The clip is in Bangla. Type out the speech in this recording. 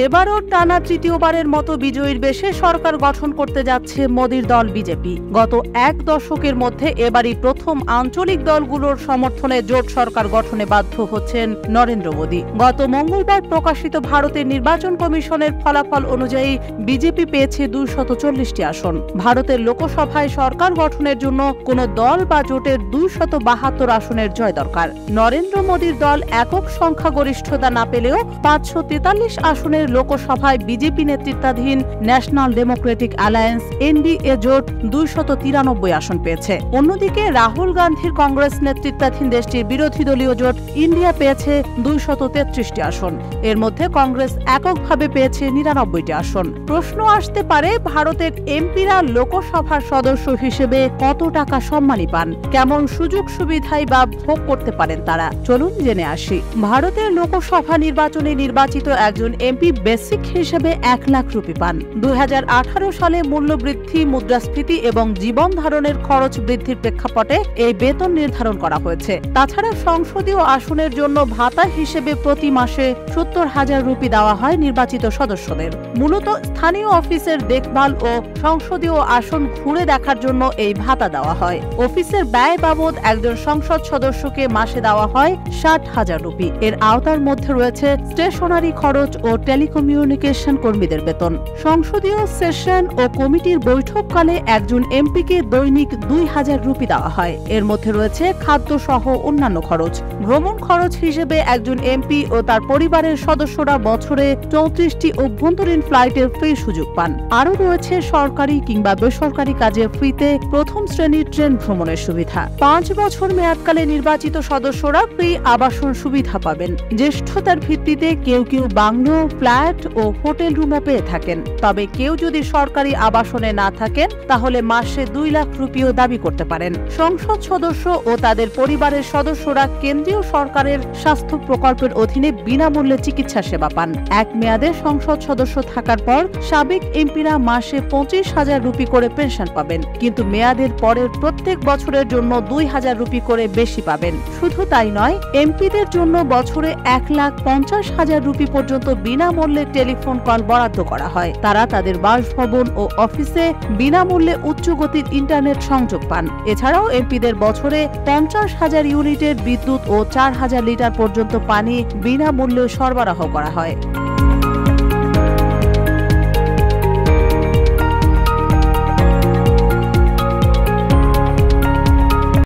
এবারও টানা তৃতীয়বারের মতো বিজয়ীর বেশে সরকার গঠন করতে যাচ্ছে মোদীর দল বিজেপি। গত এক দশকের মধ্যে এবারই প্রথম আঞ্চলিক দলগুলোর সমর্থনে জোট সরকার গঠনে বাধ্য হচ্ছেন নরেন্দ্র মোদী। গত মঙ্গলবার প্রকাশিত ভারতের নির্বাচন কমিশনের ফলাফল অনুযায়ী বিজেপি পেয়েছে 240টি আসন। ভারতের লোকসভায় সরকার গঠনের জন্য কোনো দল বা জোটের 272 আসনের জয় দরকার। নরেন্দ্র মোদীর দল একক সংখ্যাগরিষ্ঠতা না পেলেও 543 আসনের লোকসভায় বিজেপি নেতৃত্বাধীন ন্যাশনাল ডেমোক্রেটিক অ্যালায়েন্স এনডিএ জোট 293 আসন পেয়েছে। অন্যদিকে রাহুল গান্ধীর কংগ্রেস নেতৃত্বাধীন দেশটির বিরোধী দলীয় জোট ইন্ডিয়া পেয়েছে 233টি আসন। এর মধ্যে কংগ্রেস এককভাবে পেয়েছে 99টি আসন। প্রশ্ন আসতে পারে, ভারতের এমপিরা লোকসভার সদস্য হিসেবে কত টাকা সম্মানী পান, কেমন সুযোগ সুবিধাই বা ভোগ করতে পারেন তারা। চলুন জেনে আসি। ভারতের লোকসভা নির্বাচনে নির্বাচিত একজন এমপি বেসিক হিসেবে 1 লাখ রুপি পান। 2018 সালে মূল্যবৃদ্ধি, মুদ্রাস্ফীতি এবং জীবন ধারণের খরচ বৃদ্ধির প্রেক্ষাপটে এই বেতন নির্ধারণ করা হয়েছে। তাছাড়া সংসদীয় আসনের জন্য ভাতা হিসেবে প্রতি মাসে 70,000 রুপি দেওয়া হয় নির্বাচিত সদস্যদের। মূলত স্থানীয় অফিসের দেখভাল ও সংসদীয় আসন ঘুরে দেখার জন্য এই ভাতা দেওয়া হয়। অফিসের ব্যয় বাবদ একজন সংসদ সদস্যকে মাসে দেওয়া হয় 60,000 রুপি। এর আওতার মধ্যে রয়েছে স্টেশনারি খরচ ও টেলিকমিউনিকেশন কর্মীদের বেতন। সংসদীয় সেশন ও কমিটির বৈঠককালে একজন এমপিকে দৈনিক 2,000 রুপি দেওয়া হয়। এর মধ্যে রয়েছে খাদ্য সহ অন্যান্য খরচ। ভ্রমণ খরচ হিসেবে একজন এমপি ও তার পরিবারের সদস্যরা বছরে 34টি অভ্যন্তরীণ ফ্লাইটের ফ্রি সুযোগ পান। আরও রয়েছে সরকারি কিংবা বেসরকারি কাজে ফ্রিতে প্রথম শ্রেণীর ট্রেন ভ্রমণের সুবিধা। 5 বছর মেয়াদকালে নির্বাচিত সদস্যরা ফ্রি আবাসন সুবিধা পাবেন। জ্যেষ্ঠতার ভিত্তিতে কেউ কেউ বাংলো, ফ্ল্যাট ও হোটেল রুমও পেয়ে থাকেন। তবে কেউ যদি সরকারি আবাসনে না থাকেন তাহলে মাসে 2 লাখ রুপিও দাবি করতে পারেন। সংসদ সদস্য ও তাদের পরিবারের সদস্যরা কেন্দ্রীয় সরকারের স্বাস্থ্য প্রকল্পের অধীনে বিনামূল্যে চিকিৎসা সেবা পান। এক মেয়াদে সংসদ সদস্য থাকার পর সাবেক এমপিরা মাসে 25,000 রুপি করে পেনশন পাবেন, কিন্তু মেয়াদের পরের প্রত্যেক বছরের জন্য 2,000 রুপি করে বেশি পাবেন। শুধু তাই নয়, এমপিদের জন্য বছরে 1,50,000 রুপি পর্যন্ত বিনামূল্যে টেলিফোন কল বরাদ্দ করা হয়। তারা তাদের বাসভবন ও অফিসে বিনামূল্যে উচ্চ গতির ইন্টারনেট সংযোগ পান। এছাড়াও এমপিদের বছরে 50,000 ইউনিটের বিদ্যুৎ ও 4,000 লিটার পর্যন্ত পানি বিনামূল্যে সরবরাহ করা হয়।